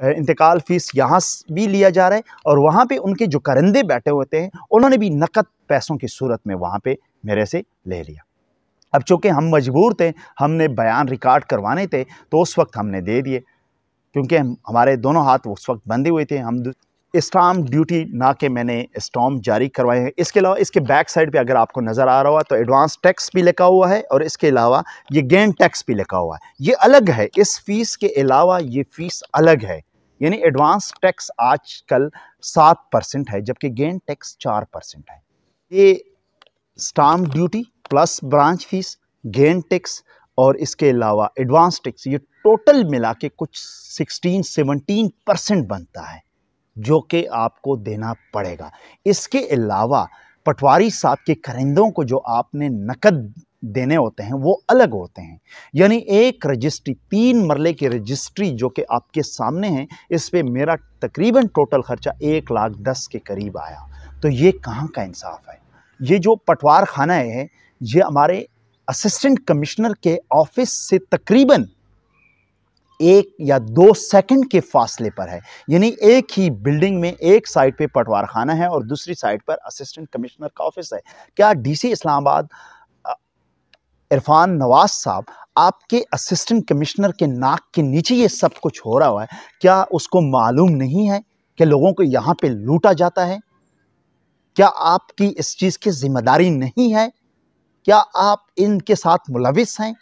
इंतकाल फ़ीस यहाँ भी लिया जा रहा है और वहाँ पे उनके जो करंदे बैठे होते हैं उन्होंने भी नकद पैसों की सूरत में वहाँ पे मेरे से ले लिया। अब चूँकि हम मजबूर थे, हमने बयान रिकॉर्ड करवाने थे तो उस वक्त हमने दे दिए, क्योंकि हमारे दोनों हाथ उस वक्त बंधे हुए थे। हम स्टाम्प ड्यूटी ना के मैंने स्टाम्प जारी करवाए हैं। इसके अलावा इसके बैक साइड पे अगर आपको नज़र आ रहा हुआ तो एडवांस टैक्स भी लिखा हुआ है और इसके अलावा ये गेन टैक्स भी लिखा हुआ है। ये अलग है, इस फीस के अलावा ये फ़ीस अलग है। यानी एडवांस टैक्स आजकल 7% है जबकि गेन टैक्स 4% है। ये stamp duty plus branch fees, gain tax और इसके अलावा एडवांस टैक्स, ये टोटल मिला के कुछ 16-17% बनता है जो कि आपको देना पड़ेगा। इसके अलावा पटवारी साहब के करंदों को जो आपने नकद देने होते हैं वो अलग होते हैं। यानी एक रजिस्ट्री, 3 मरले की रजिस्ट्री जो कि आपके सामने है, इस पे मेरा तकरीबन टोटल खर्चा 1,10,000 के करीब आया। तो ये कहाँ का इंसाफ है? ये जो पटवार खाना है ये हमारे असिस्टेंट कमिश्नर के ऑफिस से तकरीबन 1 या 2 सेकंड के फासले पर है। यानी एक ही बिल्डिंग में एक साइड पे पटवार खाना है और दूसरी साइड पर असिस्टेंट कमिश्नर का ऑफिस है। क्या डीसी इस्लामाबाद इरफान नवाज साहब आपके असिस्टेंट कमिश्नर के नाक के नीचे ये सब कुछ हो रहा है, क्या उसको मालूम नहीं है कि लोगों को यहाँ पे लूटा जाता है? क्या आपकी इस चीज़ की जिम्मेदारी नहीं है? क्या आप इनके साथ मुलविस हैं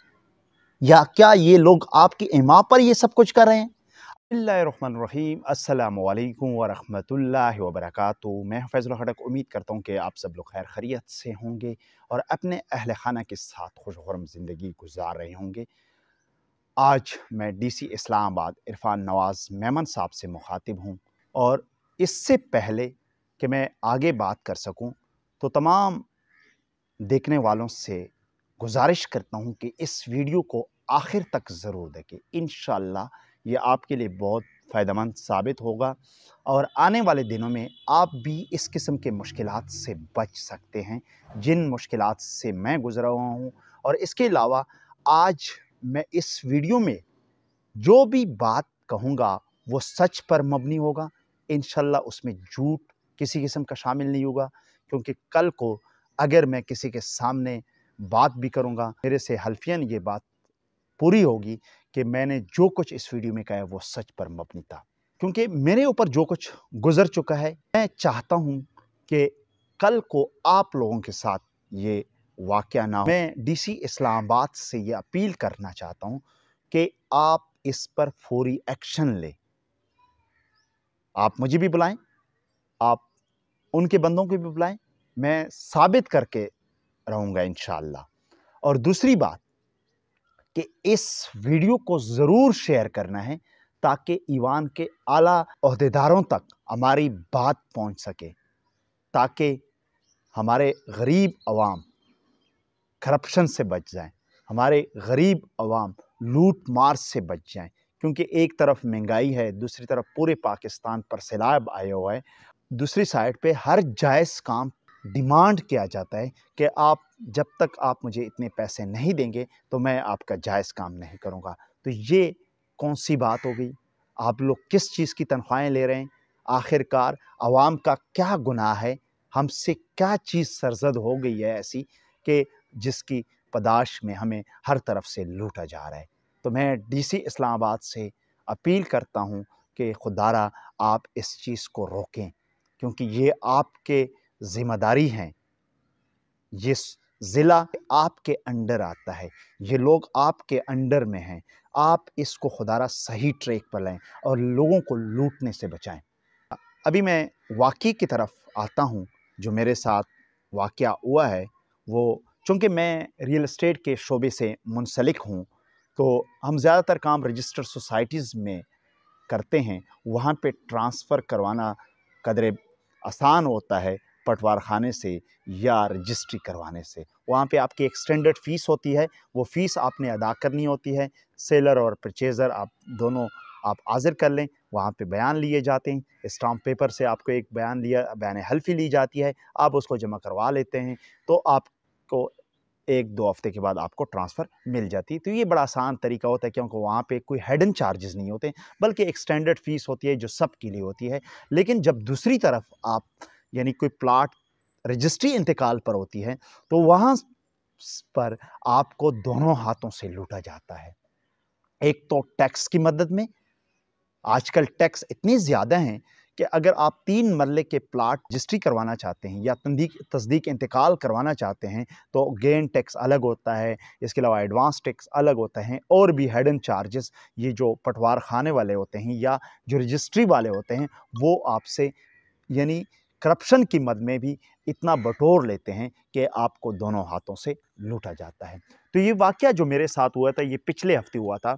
या क्या ये लोग आपकी इमा पर ये सब कुछ कर रहे हैं? बिस्मिल्लाहिर्रहमानिर्रहीम, अस्सलामु अलैकुम वरहमतुल्लाहि वबरकातुहू। मैं फैज़ल खड़क उम्मीद करता हूँ कि आप सब लोग खैर खैरियत से होंगे और अपने अहल खाना के साथ खुशगुर्म ज़िंदगी गुजार रहे होंगे। आज मैं डीसी इस्लामाबाद इरफान नवाज मेमन साहब से मुखातिब हूँ और इससे पहले कि मैं आगे बात कर सकूँ तो तमाम देखने वालों से गुजारिश करता हूँ कि इस वीडियो को आखिर तक ज़रूर देखें। इंशाअल्लाह ये आपके लिए बहुत फ़ायदेमंद साबित होगा और आने वाले दिनों में आप भी इस किस्म के मुश्किलात से बच सकते हैं जिन मुश्किलात से मैं गुज़रा हुआ हूँ। और इसके अलावा आज मैं इस वीडियो में जो भी बात कहूँगा वो सच पर मबनी होगा। इंशाअल्लाह उसमें झूठ किसी किस्म का शामिल नहीं होगा, क्योंकि कल को अगर मैं किसी के सामने बात भी करूँगा, मेरे से हल्फियन ये बात पूरी होगी कि मैंने जो कुछ इस वीडियो में कहा है वो सच पर मबनी था। क्योंकि मेरे ऊपर जो कुछ गुजर चुका है, मैं चाहता हूँ कि कल को आप लोगों के साथ ये वाक़या ना हो। मैं डीसी इस्लामाबाद से ये अपील करना चाहता हूँ कि आप इस पर फौरी एक्शन लें। आप मुझे भी बुलाएं, आप उनके बंदों को भी बुलाएं, मैं साबित करके रहूँगा इंशाअल्लाह। और दूसरी बात कि इस वीडियो को ज़रूर शेयर करना है ताकि ईवान के आला ओहदेदारों तक हमारी बात पहुंच सके, ताकि हमारे गरीब अवाम करप्शन से बच जाएं, हमारे गरीब अवाम लूट मार से बच जाएं। क्योंकि एक तरफ महंगाई है, दूसरी तरफ पूरे पाकिस्तान पर सैलाब आया हुआ है। दूसरी साइड पे हर जायज़ काम डिमांड किया जाता है कि आप जब तक आप मुझे इतने पैसे नहीं देंगे तो मैं आपका जायज़ काम नहीं करूँगा। तो ये कौन सी बात हो गई? आप लोग किस चीज़ की तनख्वाहें ले रहे हैं? आखिरकार आवाम का क्या गुनाह है? हमसे क्या चीज़ सरज़द हो गई है ऐसी कि जिसकी पदाश में हमें हर तरफ से लूटा जा रहा है? तो मैं डीसी इस्लामाबाद से अपील करता हूँ कि खुदारा आप इस चीज़ को रोकें, क्योंकि ये आपके ज़िम्मेदारी हैं। ये ज़िला आपके अंडर आता है, ये लोग आपके अंडर में हैं। आप इसको खुदारा सही ट्रैक पर लाएं और लोगों को लूटने से बचाएं। अभी मैं वाक़ई की तरफ आता हूँ। जो मेरे साथ वाक़या हुआ है वो, चूँकि मैं रियल एस्टेट के शोबे से मुंसलिक हूँ तो हम ज़्यादातर काम रजिस्टर्ड सोसाइटीज़ में करते हैं। वहाँ पे ट्रांसफ़र करवाना कदरे आसान होता है पटवार खाने से या रजिस्ट्री करवाने से। वहाँ पे आपकी एक स्टैंडर्ड फ़ीस होती है, वो फ़ीस आपने अदा करनी होती है। सेलर और परचेज़र आप दोनों आप हाज़िर कर लें, वहाँ पे बयान लिए जाते हैं। स्टाम्प पेपर से आपको एक बयान हल्फ़ी ली जाती है, आप उसको जमा करवा लेते हैं तो आपको एक दो हफ्ते के बाद आपको ट्रांसफ़र मिल जाती है। तो ये बड़ा आसान तरीका होता है, क्योंकि वहाँ पे कोई हिडन चार्जेस नहीं होते, बल्कि एक स्टैंडर्ड फ़ीस होती है जो सबके लिए होती है। लेकिन जब दूसरी तरफ आप यानी कोई प्लाट रजिस्ट्री इंतकाल पर होती है, तो वहाँ पर आपको दोनों हाथों से लूटा जाता है। एक तो टैक्स की मदद में, आजकल टैक्स इतनी ज़्यादा हैं कि अगर आप 3 मरले के प्लाट रजिस्ट्री करवाना चाहते हैं या तस्दीक इंतकाल करवाना चाहते हैं, तो गेन टैक्स अलग होता है, इसके अलावा एडवांस टैक्स अलग होता है, और भी हिडन चार्जेस ये जो पटवार खाने वाले होते हैं या जो रजिस्ट्री वाले होते हैं, वो आपसे यानी करप्शन की मद में भी इतना बटोर लेते हैं कि आपको दोनों हाथों से लूटा जाता है। तो ये वाक़या जो मेरे साथ हुआ था, ये पिछले हफ़्ते हुआ था।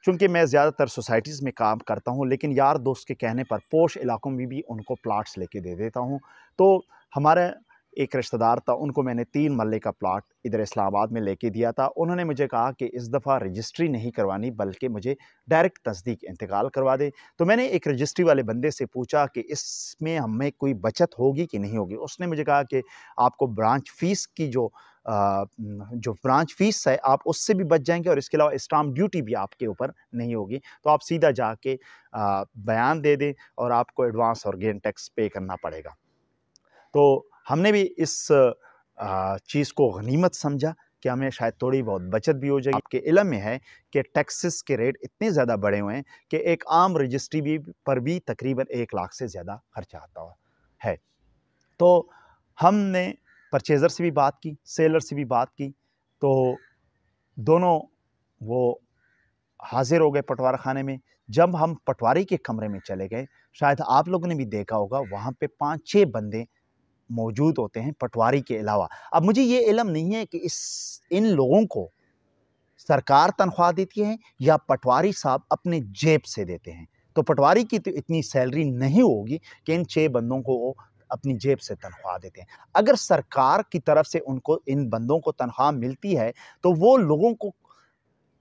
चूँकि मैं ज़्यादातर सोसाइटीज़ में काम करता हूँ, लेकिन यार दोस्त के कहने पर पोश इलाकों में भी उनको प्लाट्स लेके दे देता हूँ। तो हमारा एक रिश्तेदार था, उनको मैंने 3 मरले का प्लाट इधर इस्लामाबाद में लेके दिया था। उन्होंने मुझे कहा कि इस दफ़ा रजिस्ट्री नहीं करवानी, बल्कि मुझे डायरेक्ट तस्दीक इंतकाल करवा दे। तो मैंने एक रजिस्ट्री वाले बंदे से पूछा कि इसमें हमें कोई बचत होगी कि नहीं होगी? उसने मुझे कहा कि आपको ब्रांच फ़ीस की जो ब्रांच फ़ीस है, आप उससे भी बच जाएँगे, और इसके अलावा स्टाम्प ड्यूटी भी आपके ऊपर नहीं होगी। तो आप सीधा जाके बयान दे दें और आपको एडवांस और गेन टैक्स पे करना पड़ेगा। तो हमने भी इस चीज़ को गनीमत समझा कि हमें शायद थोड़ी बहुत बचत भी हो जाएगी। आपके इल्म में है कि टैक्सेस के रेट इतने ज़्यादा बढ़े हुए हैं कि एक आम रजिस्ट्री पर भी तकरीबन 1 लाख से ज़्यादा खर्चा आता है। तो हमने परचेज़र से भी बात की, सेलर से भी बात की, तो दोनों वो हाज़िर हो गए पटवारा खाने में। जब हम पटवारी के कमरे में चले गए, शायद आप लोगों ने भी देखा होगा, वहाँ पे 5-6 बंदे मौजूद होते हैं पटवारी के अलावा। अब मुझे ये इल्म नहीं है कि इन लोगों को सरकार तनख्वाह देती है या पटवारी साहब अपने जेब से देते हैं। तो पटवारी की तो इतनी सैलरी नहीं होगी कि इन 6 बंदों को वो अपनी जेब से तनख्वाह देते हैं। अगर सरकार की तरफ से उनको इन बंदों को तनख्वाह मिलती है, तो वो लोगों को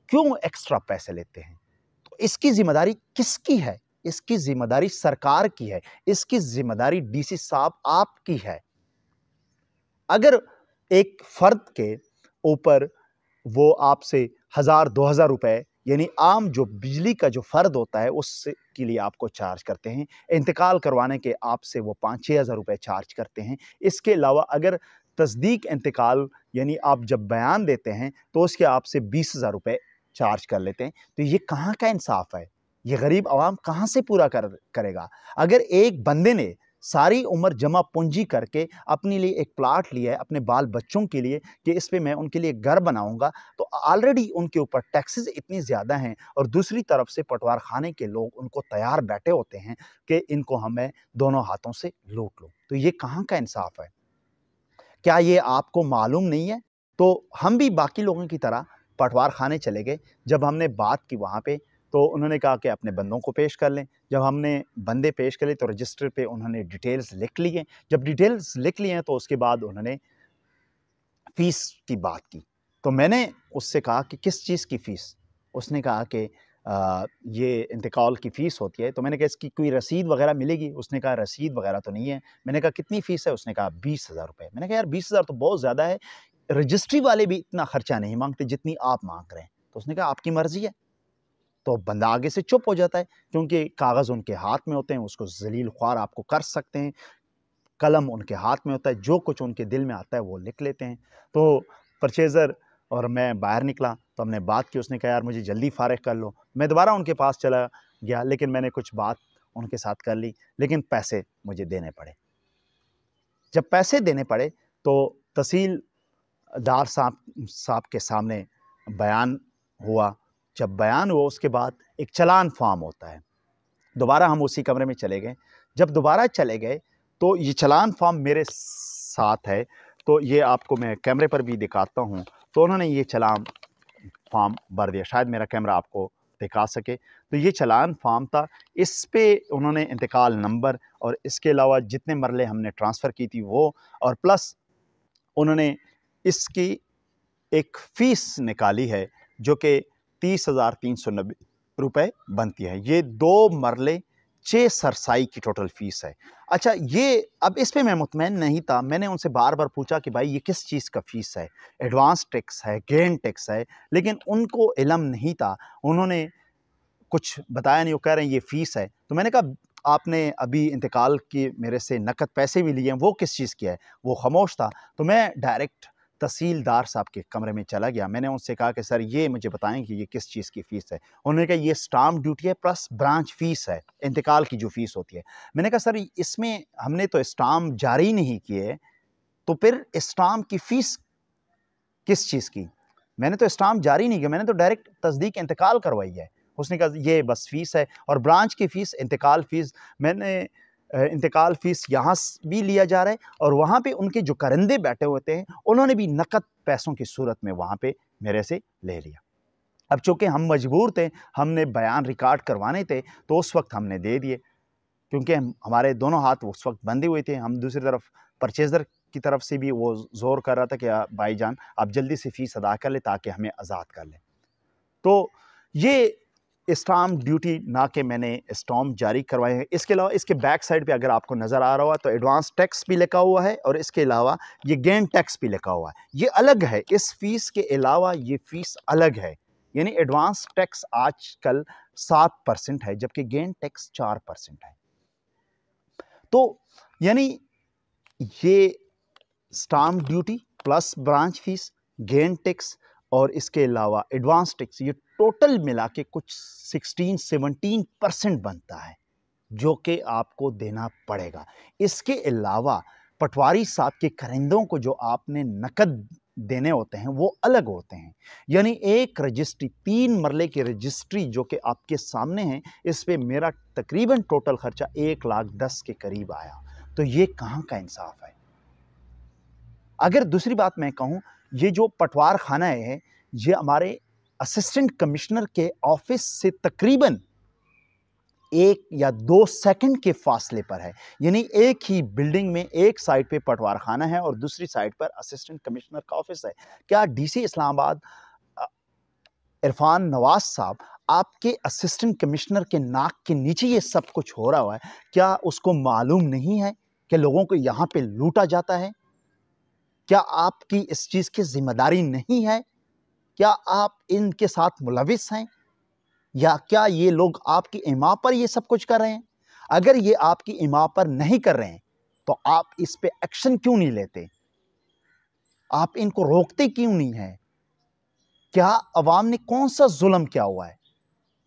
क्यों एक्स्ट्रा पैसे लेते हैं? तो इसकी ज़िम्मेदारी किसकी है? इसकी ज़िम्मेदारी सरकार की है। इसकी ज़िम्मेदारी डीसी साहब आपकी है। अगर एक फ़र्द के ऊपर वो आपसे 1000-2000 रुपए, यानी आम जो बिजली का जो फ़र्द होता है, उससे के लिए आपको चार्ज करते हैं। इंतकाल करवाने के आपसे वो 5-6 हज़ार रुपए चार्ज करते हैं। इसके अलावा अगर तस्दीक इंतकाल यानी आप जब बयान देते हैं, तो उसके आपसे 20,000 रुपए चार्ज कर लेते हैं। तो ये कहाँ का इंसाफ़ है? ये गरीब आवाम कहाँ से पूरा करेगा? अगर एक बंदे ने सारी उम्र जमा पूंजी करके अपने लिए एक प्लाट लिया है, अपने बाल बच्चों के लिए, कि इस पे मैं उनके लिए घर बनाऊँगा, तो ऑलरेडी उनके ऊपर टैक्सेस इतनी ज़्यादा हैं, और दूसरी तरफ से पटवार खाने के लोग उनको तैयार बैठे होते हैं कि इनको हमें दोनों हाथों से लूट लो। तो ये कहाँ का इंसाफ़ है? क्या ये आपको मालूम नहीं है? तो हम भी बाकी लोगों की तरह पटवार खाने चले गए। जब हमने बात की वहाँ पे, तो उन्होंने कहा कि अपने बंदों को पेश कर लें। जब हमने बंदे पेश करे, तो रजिस्टर पे उन्होंने डिटेल्स लिख ली हैं। जब डिटेल्स लिख लिए हैं, तो उसके बाद उन्होंने फ़ीस की बात की। तो मैंने उससे कहा कि किस चीज़ की फ़ीस? उसने कहा कि ये इंतकाल की फ़ीस होती है। तो मैंने कहा इसकी कोई रसीद वग़ैरह मिलेगी? उसने कहा रसीद वग़ैरह तो नहीं है। मैंने कहा कितनी फ़ीस है? उसने कहा 20,000 रुपए। मैंने कहा यार 20,000 तो बहुत ज़्यादा है। रजिस्ट्री वाले भी इतना खर्चा नहीं माँगते जितनी आप माँग रहे हैं। तो उसने कहा आपकी मर्ज़ी है। तो बंदा आगे से चुप हो जाता है, क्योंकि कागज़ उनके हाथ में होते हैं, उसको ज़लील ख्वार आपको कर सकते हैं। कलम उनके हाथ में होता है, जो कुछ उनके दिल में आता है वो लिख लेते हैं। तो परचेज़र और मैं बाहर निकला, तो हमने बात की। उसने कहा यार मुझे जल्दी फ़ारिग कर लो। मैं दोबारा उनके पास चला गया, लेकिन मैंने कुछ बात उनके साथ कर ली, लेकिन पैसे मुझे देने पड़े। जब पैसे देने पड़े, तो तहसीलदार साहब के सामने बयान हुआ। जब बयान हुआ, उसके बाद एक चालान फ़ॉर्म होता है। दोबारा हम उसी कमरे में चले गए। जब दोबारा चले गए, तो ये चालान फ़ॉर्म मेरे साथ है, तो ये आपको मैं कैमरे पर भी दिखाता हूँ। तो उन्होंने ये चालान फ़ॉर्म भर दिया, शायद मेरा कैमरा आपको दिखा सके। तो ये चालान फ़ॉर्म था, इस पे उन्होंने इंतकाल नंबर और इसके अलावा जितने मरले हमने ट्रांसफ़र की थी वो, और प्लस उन्होंने इसकी एक फ़ीस निकाली है, जो कि 30,390 रुपए बनती है। ये 2 मरले बच्चे सरसाई की टोटल फीस है। अच्छा, ये अब इस पे मैं मुतमईन नहीं था। मैंने उनसे बार बार पूछा कि भाई ये किस चीज़ का फ़ीस है, एडवांस टैक्स है, गेन टैक्स है, लेकिन उनको इल्म नहीं था। उन्होंने कुछ बताया नहीं, वो कह रहे हैं ये फ़ीस है। तो मैंने कहा आपने अभी इंतकाल की मेरे से नकद पैसे भी लिए हैं, वो किस चीज़ की है? वो खामोश था। तो मैं डायरेक्ट तहसीलदार साहब के कमरे में चला गया। मैंने उनसे कहा कि सर ये मुझे बताएँ कि ये किस चीज़ की फ़ीस है? उन्होंने कहा ये स्टाम्प ड्यूटी है प्लस ब्रांच फ़ीस है, इंतकाल की जो फ़ीस होती है। मैंने कहा सर इसमें हमने तो स्टाम्प जारी नहीं किए, तो फिर स्टाम्प की फ़ीस किस चीज़ की? मैंने तो स्टाम्प जारी नहीं किया, मैंने तो डायरेक्ट तस्दीक इंतकाल करवाई है। उसने कहा ये बस फ़ीस है और ब्रांच की फ़ीस, इंतकाल फ़ीस मैंने इंतकाल फ़ीस यहाँ भी लिया जा रहा है और वहाँ पे उनके जो करिंदे बैठे होते हैं, उन्होंने भी नकद पैसों की सूरत में वहाँ पे मेरे से ले लिया। अब चूँकि हम मजबूर थे, हमने बयान रिकॉर्ड करवाने थे, तो उस वक़्त हमने दे दिए। क्योंकि हमारे दोनों हाथ उस वक़्त बंधे हुए थे। हम दूसरी तरफ परचेज़र की तरफ से भी वो ज़ोर कर रहा था कि भाईजान आप जल्दी से फ़ीस अदा कर लें ताकि हमें आज़ाद कर लें। तो ये स्टाम्प ड्यूटी ना के मैंने स्टाम्प जारी करवाए हैं। इसके अलावा इसके बैक साइड पे अगर आपको नज़र आ रहा हुआ तो एडवांस टैक्स भी लिखा हुआ है और इसके अलावा ये गेन टैक्स भी लिखा हुआ है। ये अलग है, इस फ़ीस के अलावा ये फ़ीस अलग है। यानी एडवांस टैक्स आजकल 7% है, जबकि गेन टैक्स 4% है। तो यानी ये stamp duty plus branch fees, gain tax और इसके अलावा एडवांस टैक्स, ये टोटल मिला के कुछ 16-17% बनता है, जो कि आपको देना पड़ेगा। इसके अलावा पटवारी साहब के करिंदों को जो आपने नकद देने होते हैं वो अलग होते हैं। यानी एक रजिस्ट्री, 3 मरले की रजिस्ट्री जो कि आपके सामने है, इस पे मेरा तकरीबन टोटल खर्चा 1,10,000 के करीब आया। तो ये कहाँ का इंसाफ है? अगर दूसरी बात मैं कहूँ, ये जो पटवार खाना है, ये हमारे असिस्टेंट कमिश्नर के ऑफिस से तकरीबन 1 या 2 सेकंड के फासले पर है। यानी एक ही बिल्डिंग में एक साइड पे पटवार खाना है और दूसरी साइड पर असिस्टेंट कमिश्नर का ऑफिस है। क्या डीसी इस्लामाबाद इरफान नवाज साहब आपके असिस्टेंट कमिश्नर के नाक के नीचे ये सब कुछ हो रहा है, क्या उसको मालूम नहीं है कि लोगों को यहाँ पे लूटा जाता है? क्या आपकी इस चीज़ की ज़िम्मेदारी नहीं है? क्या आप इनके साथ मुलविस हैं? या क्या ये लोग आपकी इमा पर ये सब कुछ कर रहे हैं? अगर ये आपकी इमा पर नहीं कर रहे हैं, तो आप इस पे एक्शन क्यों नहीं लेते? आप इनको रोकते क्यों नहीं हैं? क्या अवाम ने कौन-सा ज़ुल्म किया हुआ है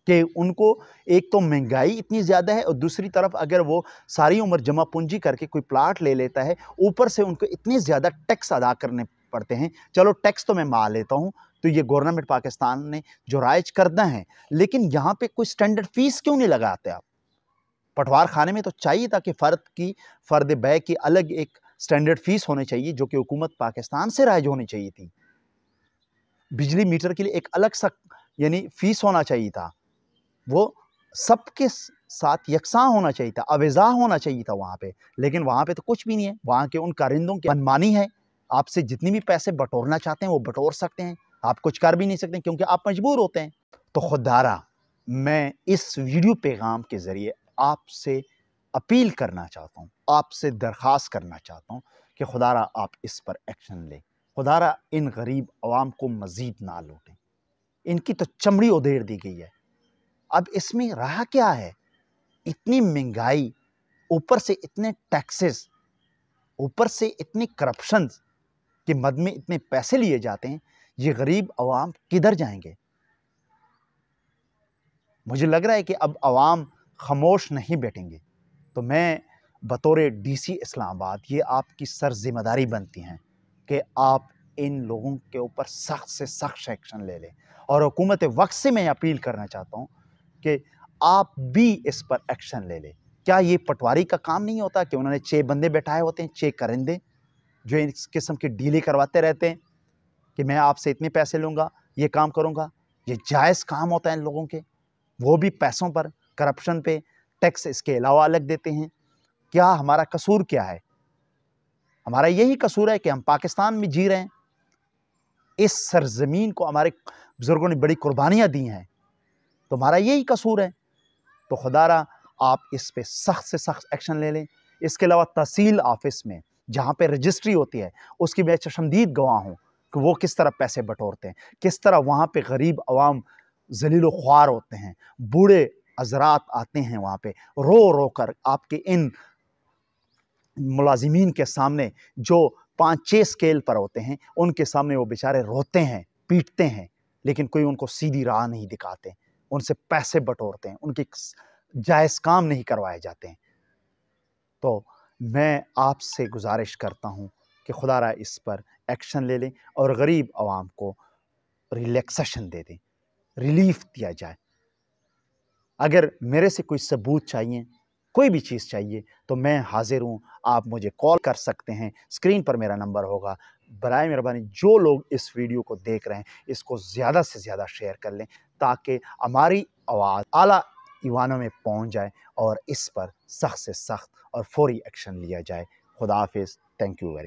कि उनको एक तो महँगाई इतनी ज़्यादा है और दूसरी तरफ अगर वो सारी उम्र जमा पूँजी करके कोई प्लाट ले लेता है, ऊपर से उनको इतने ज़्यादा टैक्स अदा करने पड़ते हैं। चलो टैक्स तो मैं मान लेता हूँ, तो ये गवर्नमेंट पाकिस्तान ने जो राइज करना है, लेकिन यहाँ पे कोई स्टैंडर्ड फ़ीस क्यों नहीं लगाते आप? पटवार खाने में तो चाहिए था कि फ़र्द बै की अलग एक स्टैंडर्ड फ़ीस होनी चाहिए, जो कि हुकूमत पाकिस्तान से राइज होनी चाहिए थी। बिजली मीटर के लिए एक अलग सा यानी फ़ीस होना चाहिए था। वो सबके साथ यकसां होना चाहिए था, अवेज़ा होना चाहिए था वहाँ पे, लेकिन वहाँ पे तो कुछ भी नहीं है। वहाँ के उन कारिंदों की मनमानी है। आपसे जितनी भी पैसे बटोरना चाहते हैं, वो बटोर सकते हैं। आप कुछ कर भी नहीं सकते क्योंकि आप मजबूर होते हैं। तो खुदारा मैं इस वीडियो पैगाम के ज़रिए आपसे अपील करना चाहता हूँ, आपसे दरख्वास्त करना चाहता हूँ कि खुदारा आप इस पर एक्शन लें। खुदारा इन गरीब अवाम को मज़ीद ना लूटें। इनकी तो चमड़ी उधेड़ दी गई है। अब इसमें रहा क्या है? इतनी महंगाई, ऊपर से इतने टैक्सेस, ऊपर से इतनी करप्शंस के मद में इतने पैसे लिए जाते हैं, ये गरीब अवाम किधर जाएंगे? मुझे लग रहा है कि अब अवाम खामोश नहीं बैठेंगे। तो मैं बतौर डीसी इस्लामाबाद ये आपकी सर जिम्मेदारी बनती हैं कि आप इन लोगों के ऊपर सख्त से सख्त एक्शन ले लें। और हुकूमत वक्त से मैं अपील करना चाहता हूँ कि आप भी इस पर एक्शन ले लें। क्या ये पटवारी का काम नहीं होता कि उन्होंने 6 बंदे बैठाए होते हैं, 6 करिंदे, जो इस किस्म की डीलें करवाते रहते हैं कि मैं आपसे इतने पैसे लूँगा, ये काम करूँगा। ये जायज़ काम होता है इन लोगों के, वो भी पैसों पर, करप्शन पे, टैक्स इसके अलावा अलग देते हैं। क्या हमारा कसूर क्या है? हमारा यही कसूर है कि हम पाकिस्तान में जी रहे हैं। इस सरज़मीन को हमारे बुज़ुर्गों ने बड़ी कुर्बानियाँ दी हैं, तो हमारा यही कसूर है। तो खुदारा आप इस पे सख्त से सख्त एक्शन ले लें। इसके अलावा तहसील ऑफिस में जहाँ पे रजिस्ट्री होती है, उसकी मैं चशमदीद गवाह हूँ कि वो किस तरह पैसे बटोरते हैं, किस तरह वहाँ पे गरीब अवाम जलील ख्वार होते हैं, बूढ़े हजरात आते हैं वहाँ पे रो रो कर आपके इन मुलाजिमीन के सामने जो 5-6 स्केल पर होते हैं, उनके सामने वो बेचारे रोते हैं, पीटते हैं, लेकिन कोई उनको सीधी राह नहीं दिखाते, उनसे पैसे बटोरते हैं, उनके जायज़ काम नहीं करवाए जाते हैं। तो मैं आपसे गुजारिश करता हूँ कि खुदारा इस पर एक्शन ले लें और गरीब आवाम को रिलैक्सेशन दे दें, रिलीफ दिया जाए। अगर मेरे से कोई सबूत चाहिए, कोई भी चीज़ चाहिए, तो मैं हाज़िर हूँ। आप मुझे कॉल कर सकते हैं, स्क्रीन पर मेरा नंबर होगा। बराए मेहरबानी जो लोग इस वीडियो को देख रहे हैं, इसको ज़्यादा से ज़्यादा शेयर कर लें ताकि हमारी आवाज़ आला ईवानों में पहुँच जाए और इस पर सख्त से सख्त और फौरी एक्शन लिया जाए। खुदा हाफ़िज़। Thank you very much.